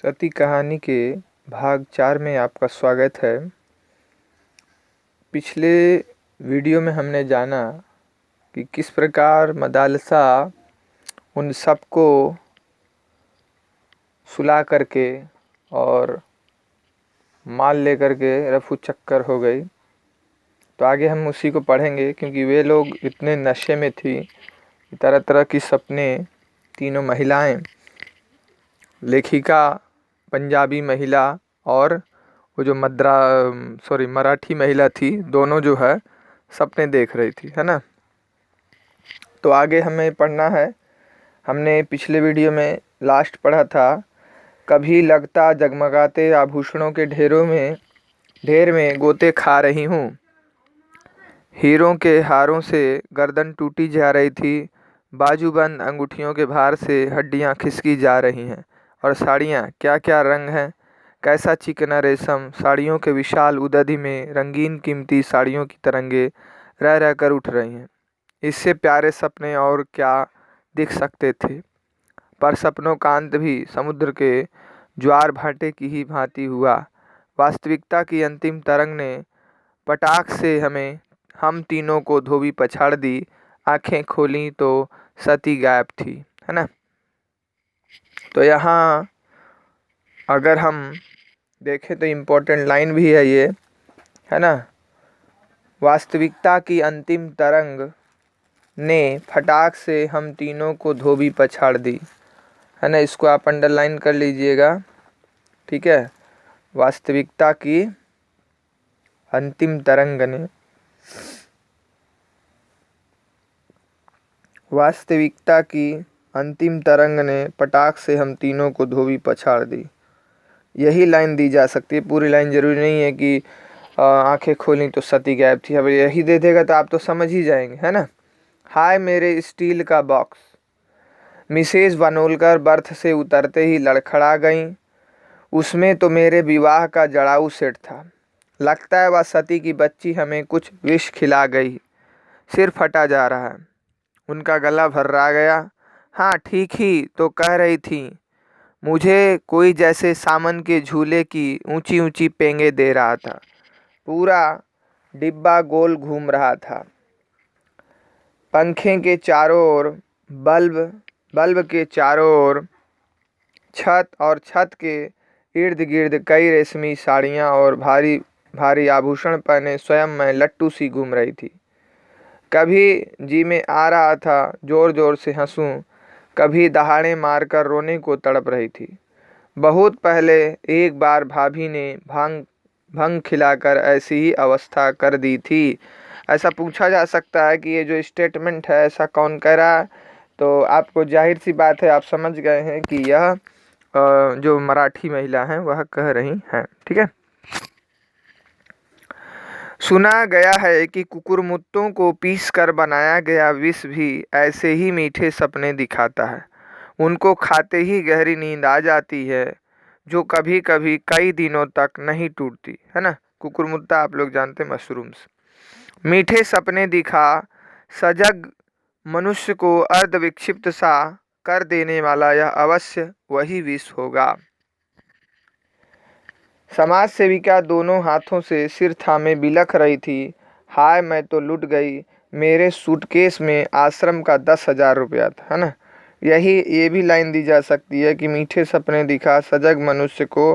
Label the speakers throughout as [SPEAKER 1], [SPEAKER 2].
[SPEAKER 1] सती कहानी के भाग 4 में आपका स्वागत है। पिछले वीडियो में हमने जाना कि किस प्रकार मदालसा उन सबको सुला करके और माल लेकर के रफू चक्कर हो गई। तो आगे हम उसी को पढ़ेंगे, क्योंकि वे लोग इतने नशे में थी, तरह तरह की सपने। तीनों महिलाएं, लेखिका पंजाबी महिला और वो जो मराठी महिला थी, दोनों जो है सपने देख रही थी, है ना। तो आगे हमें पढ़ना है। हमने पिछले वीडियो में लास्ट पढ़ा था, कभी लगता जगमगाते आभूषणों के ढेर में गोते खा रही हूँ। हीरों के हारों से गर्दन टूटी जा रही थी, बाजूबंद अंगूठियों के भार से हड्डियाँ खिसकी जा रही हैं। और साड़ियाँ, क्या क्या रंग हैं, कैसा चिकना रेशम। साड़ियों के विशाल उदधि में रंगीन कीमती साड़ियों की तरंगे रह रह कर उठ रही हैं। इससे प्यारे सपने और क्या दिख सकते थे। पर सपनों का अंत भी समुद्र के ज्वार भाटे की ही भांति हुआ। वास्तविकता की अंतिम तरंग ने पटाख से हम तीनों को धोबी पछाड़ दी। आंखें खोली तो सती गायब थी, है ना। तो यहाँ अगर हम देखें तो इम्पोर्टेंट लाइन भी है ये, है ना। वास्तविकता की अंतिम तरंग ने फटाक से हम तीनों को धोबी पछाड़ दी, है ना। इसको आप अंडरलाइन कर लीजिएगा, ठीक है। वास्तविकता की अंतिम तरंग ने पटाख से हम तीनों को धोबी पछाड़ दी। यही लाइन दी जा सकती है, पूरी लाइन जरूरी नहीं है कि आंखें खोली तो सती गायब थी। अब यही दे देगा तो आप तो समझ ही जाएंगे, है ना। हाय मेरे स्टील का बॉक्स। मिसेज वानोलकर बर्थ से उतरते ही लड़खड़ा गईं। उसमें तो मेरे विवाह का जड़ाऊ सेट था। लगता है वह सती की बच्ची हमें कुछ विष खिला गई। सिर फटा जा रहा है, उनका गला भर्रा गया। हाँ, ठीक ही तो कह रही थी। मुझे कोई जैसे सामन के झूले की ऊंची ऊंची पेंगे दे रहा था। पूरा डिब्बा गोल घूम रहा था। पंखे के चारों ओर बल्ब के चारों ओर छत के इर्द गिर्द कई रेशमी साड़ियाँ और भारी भारी आभूषण पहने स्वयं मैं लट्टू सी घूम रही थी। कभी जी में आ रहा था जोर जोर से हंसूं, कभी दहाड़े मारकर रोने को तड़प रही थी। बहुत पहले एक बार भाभी ने भंग खिलाकर ऐसी ही अवस्था कर दी थी। ऐसा पूछा जा सकता है कि ये जो स्टेटमेंट है ऐसा कौन कह रहा है। तो आपको जाहिर सी बात है, आप समझ गए हैं कि यह जो मराठी महिला हैं वह कह रही हैं, ठीक है। सुना गया है कि कुकुरमुत्तों को पीस कर बनाया गया विष भी ऐसे ही मीठे सपने दिखाता है। उनको खाते ही गहरी नींद आ जाती है, जो कभी कभी कई दिनों तक नहीं टूटती, है ना। कुकुरमुत्ता आप लोग जानते हैं, मशरूम्स। मीठे सपने दिखा सजग मनुष्य को अर्ध विक्षिप्त सा कर देने वाला यह अवश्य वही विष होगा। समाज सेविका दोनों हाथों से सिर थामे बिलख रही थी। हाय, मैं तो लुट गई। मेरे सूटकेस में आश्रम का 10,000 रुपया था, है ना। ये भी लाइन दी जा सकती है कि मीठे सपने दिखा सजग मनुष्य को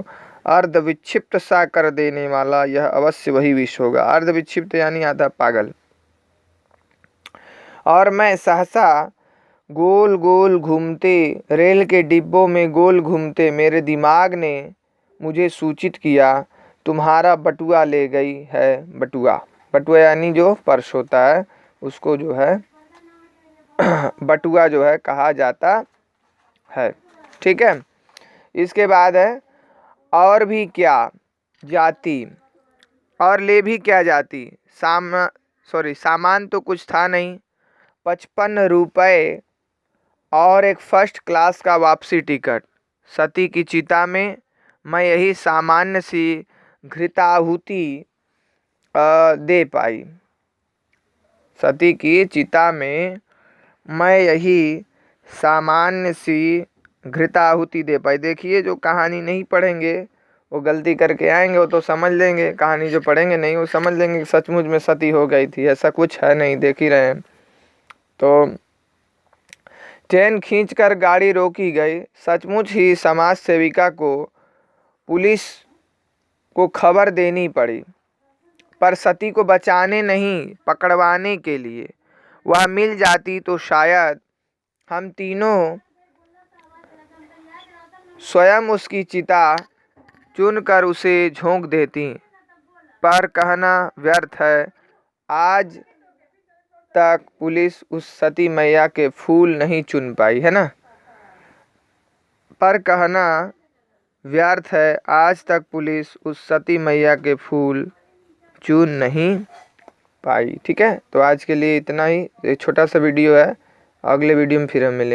[SPEAKER 1] अर्ध विक्षिप्त सा कर देने वाला यह अवश्य वही विष होगा। अर्ध विक्षिप्त यानी आधा पागल। और मैं सहसा गोल गोल घूमते रेल के डिब्बों में गोल घूमते मेरे दिमाग ने मुझे सूचित किया, तुम्हारा बटुआ ले गई है। बटुआ यानी जो पर्स होता है उसको जो है बटुआ जो है कहा जाता है, ठीक है। इसके बाद है और भी क्या जाती, और ले भी क्या जाती। सामान तो कुछ था नहीं। 55 रुपये और एक फर्स्ट क्लास का वापसी टिकट। सती की चिता में मैं यही सामान्य सी घृताहुति दे पाई। सती की चिता में मैं यही सामान्य सी घृत आहुति दे पाई। देखिए, जो कहानी नहीं पढ़ेंगे वो गलती करके आएंगे, वो तो समझ लेंगे, कहानी जो पढ़ेंगे नहीं वो समझ लेंगे कि सचमुच में सती हो गई थी। ऐसा कुछ है नहीं, देख ही रहे हैं। तो चेन खींचकर गाड़ी रोकी गई। सचमुच ही समाज सेविका को पुलिस को खबर देनी पड़ी, पर सती को बचाने नहीं, पकड़वाने के लिए। वह मिल जाती तो शायद हम तीनों स्वयं उसकी चिता चुनकर उसे झोंक देती, पर कहना व्यर्थ है। आज तक पुलिस उस सती मैया के फूल नहीं चुन पाई, है ना। पर कहना व्यर्थ है, आज तक पुलिस उस सती मैया के फूल चुन नहीं पाई। ठीक है, तो आज के लिए इतना ही। एक छोटा सा वीडियो है, अगले वीडियो में फिर हम मिलेंगे।